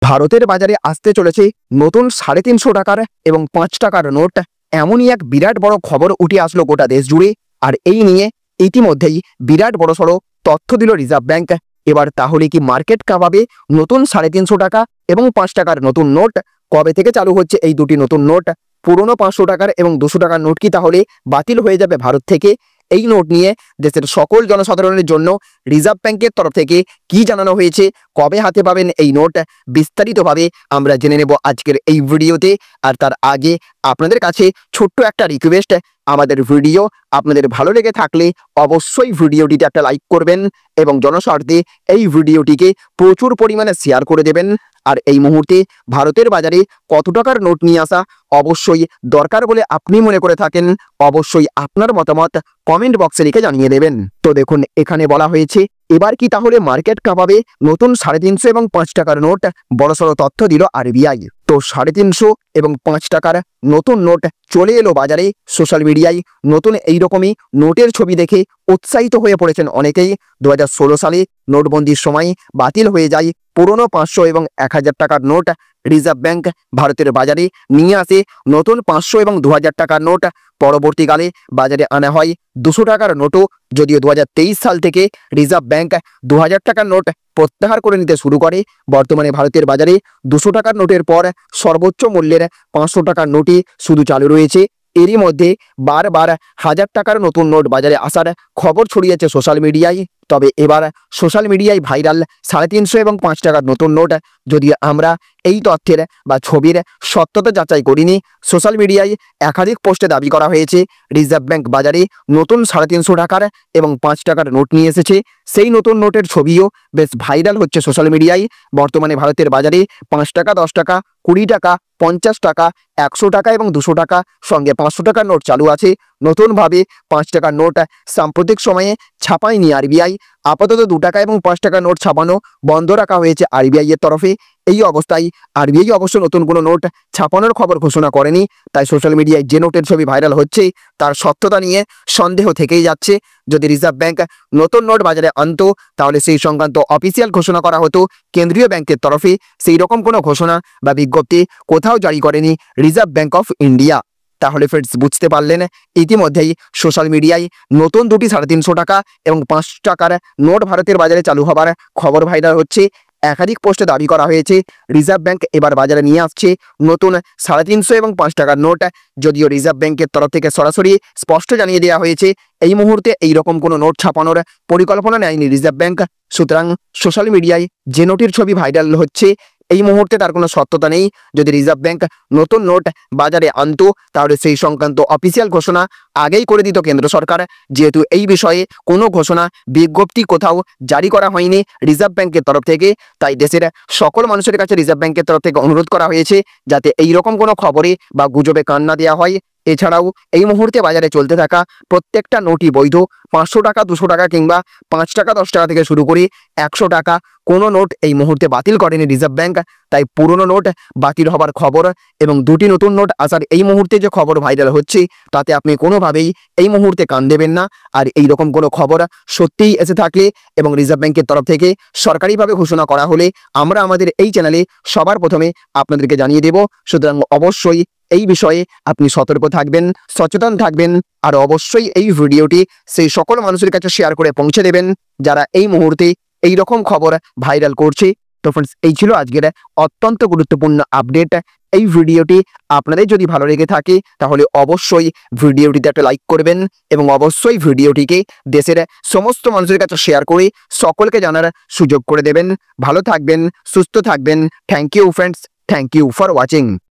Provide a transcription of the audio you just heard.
ভারতের বাজারে আসতে চলেছে নতুন 350 টাকার এবং 5 টাকার নোট। এমনই এক বিরাট বড় খবর উঠে আসলো গোটা দেশ জুড়ে। আর এই নিয়ে ইতিমধ্যেই বিরাট বড়সড় তথ্য দিল রিজার্ভ ব্যাংক। এবার তাহলে কি মার্কেট কাঁপাবে? নতুন 350 টাকা এবং 5 টাকার নতুন নোট কবে থেকে চালু হচ্ছে? এই দুটি নতুন নোট, পুরনো 500 টাকার এবং 200 টাকার নোট কি তাহলে বাতিল হয়ে যাবে ভারত থেকে? এই নোট নিয়ে দেশের সকল জনসাধারণের জন্য রিজার্ভ ব্যাংকের তরফ থেকে কি জানানো হয়েছে, কবে হাতে পাবেন এই নোট, বিস্তারিতভাবে আমরা জেনে নেব আজকের এই ভিডিওতে। আর তার আগে আপনাদের কাছে ছোট্ট একটা রিকোয়েস্ট, আমাদের ভিডিও আপনাদের ভালো লেগে থাকলে অবশ্যই ভিডিওটিতে একটা লাইক করবেন এবং জনস্বার্থে এই ভিডিওটিকে প্রচুর পরিমাণে শেয়ার করে দেবেন। আর এই মুহূর্তে ভারতের বাজারে কত টাকার নোট নিয়ে আসা অবশ্যই দরকার বলে আপনি মনে করে থাকেন, অবশ্যই আপনার মতামত কমেন্ট বক্সে লিখে জানিয়ে দেবেন। তো দেখুন, এখানে বলা হয়েছে এবার কি তাহলে মার্কেট কাঁপাবে? নতুন 350 এবং 5 টাকার নোট, বড়সড় তথ্য দিল আরবিআই। তো 350 এবং 5 টাকার নতুন নোট চলে এলো বাজারে। সোশ্যাল মিডিয়ায় নতুন এইরকমই নোটের ছবি দেখে উৎসাহিত হয়ে পড়েছেন অনেকেই। 2016 সালে নোটবন্দির সময় বাতিল হয়ে যায় পুরনো 500 এবং 1000 টাকার নোট। রিজার্ভ ব্যাংক ভারতের বাজারে নিয়ে আসে নতুন 500 এবং 2000 টাকার নোট। পরবর্তীকালে বাজারে আনা হয় 200 টাকার নোটও, যদিও 2023 সাল থেকে রিজার্ভ ব্যাংক 2000 টাকার নোট প্রত্যাহার করে নিতে শুরু করে। বর্তমানে ভারতের বাজারে 200 টাকার নোটের পর সর্বোচ্চ মূল্যের 500 টাকার নোটই শুধু চালু রয়েছে। এরই মধ্যে বারবার 1000 টাকার নতুন নোট বাজারে আসার খবর ছড়িয়েছে সোশ্যাল মিডিয়ায়। তবে এবার সোশ্যাল মিডিয়ায় ভাইরাল 350 এবং 5 টাকার নতুন নোট। যদিও আমরা এই তথ্যের বা ছবির সত্যতা যাচাই করিনি, সোশ্যাল মিডিয়ায় একাধিক পোস্টে দাবি করা হয়েছে রিজার্ভ ব্যাংক বাজারে নতুন 350 টাকার এবং 5 টাকার নোট নিয়ে এসেছে। সেই নতুন নোটের ছবিও বেশ ভাইরাল হচ্ছে সোশ্যাল মিডিয়ায়। বর্তমানে ভারতের বাজারে 5 টাকা, 10 টাকা, 20 টাকা, 50 টাকা, 100 টাকা এবং 200 টাকা সঙ্গে 500 টাকার নোট চালু আছে। নতুনভাবে 5 টাকার নোট সাম্প্রতিক সময়ে ছাপায়নি আরবিআই। আপাতত 2 টাকা এবং 5 টাকার নোট ছাপানো বন্ধ রাখা হয়েছে আরবিআই এর তরফে। এই অবস্থায় আরবিআই অবশ্য নতুন কোনো নোট ছাপানোর খবর ঘোষণা করেনি। তাই সোশ্যাল মিডিয়ায় যে নোটের ছবি ভাইরাল হচ্ছে তার সত্যতা নিয়ে সন্দেহ থেকেই যাচ্ছে। যদি রিজার্ভ ব্যাংক নতুন নোট বাজারে আনতো তাহলে সেই সংক্রান্ত অফিসিয়াল ঘোষণা করা হতো কেন্দ্রীয় ব্যাংকের তরফে। সেই রকম কোনো ঘোষণা বা বিজ্ঞপ্তি কোথাও জারি করেনি রিজার্ভ ব্যাংক অফ ইন্ডিয়া। তাহলে ফ্রেন্ডস, বুঝতে পারলেন, ইতিমধ্যেই সোশ্যাল মিডিয়ায় নতুন দুটি 350 টাকা এবং 5 টাকার নোট ভারতের বাজারে চালু হবার খবর ভাইরাল হচ্ছে। একাধিক পোস্টে দাবি করা হয়েছে রিজার্ভ ব্যাংক এবার বাজারে নিয়ে আসছে নতুন 350 এবং 5 টাকার নোট। যদিও রিজার্ভ ব্যাংকের তরফ থেকে সরাসরি স্পষ্ট জানিয়ে দেওয়া হয়েছে এই মুহূর্তে এইরকম কোনো নোট ছাপানোর পরিকল্পনা নেয়নি রিজার্ভ ব্যাংক। সুতরাং সোশ্যাল মিডিয়ায় যে নোটের ছবি ভাইরাল হচ্ছে এই মুহূর্তে তার কোনো সত্যতা নেই। যদি রিজার্ভ ব্যাংক নতুন নোট বাজারে আনতো তাহলে সেই সংক্রান্ত অফিসিয়াল ঘোষণা আগেই করে দিত কেন্দ্র সরকার। যেহেতু এই বিষয়ে কোনো ঘোষণা বিজ্ঞপ্তি কোথাও জারি করা হয়নি রিজার্ভ ব্যাংকের তরফ থেকে, তাই দেশের সকল মানুষের কাছে রিজার্ভ ব্যাংকের তরফ থেকে অনুরোধ করা হয়েছে যাতে এই রকম কোনো খবরে বা গুজবে কান না দেওয়া হয়। এছাড়াও এই মুহূর্তে বাজারে চলতে থাকা প্রত্যেকটা নোটই বৈধ। 500 টাকা, 200 টাকা কিংবা 5 টাকা, 10 টাকা থেকে শুরু করে 100 টাকা কোনো নোট এই মুহূর্তে বাতিল করেনি রিজার্ভ ব্যাংক। তাই পুরনো নোট বাতিল হবার খবর এবং দুটি নতুন নোট আসার এই মুহূর্তে যে খবর ভাইরাল হচ্ছে তাতে আপনি কোনোভাবেই এই মুহূর্তে কান দেবেন না। আর এই রকম কোনো খবর সত্যিই এসে থাকলে এবং রিজার্ভ ব্যাংকের তরফ থেকে সরকারিভাবে ঘোষণা করা হলে আমরা আমাদের এই চ্যানেলে সবার প্রথমে আপনাদেরকে জানিয়ে দেব। সুতরাং অবশ্যই এই বিষয়ে আপনি সতর্ক থাকবেন, সচেতন থাকবেন আর অবশ্যই এই ভিডিওটি সেই সকল মানুষের কাছে শেয়ার করে পৌঁছে দেবেন যারা এই মুহূর্তে এই রকম খবর ভাইরাল করছে। তো ফ্রেন্ডস, এই ছিল আজকের অত্যন্ত গুরুত্বপূর্ণ আপডেট। এই ভিডিওটি আপনাদের যদি ভালো লেগে থাকে তাহলে অবশ্যই ভিডিওটিতে একটা লাইক করবেন এবং অবশ্যই ভিডিওটিকে দেশের সমস্ত মানুষের কাছে শেয়ার করে সকলকে জানার সুযোগ করে দেবেন। ভালো থাকবেন, সুস্থ থাকবেন। Thank you friends, thank you for watching.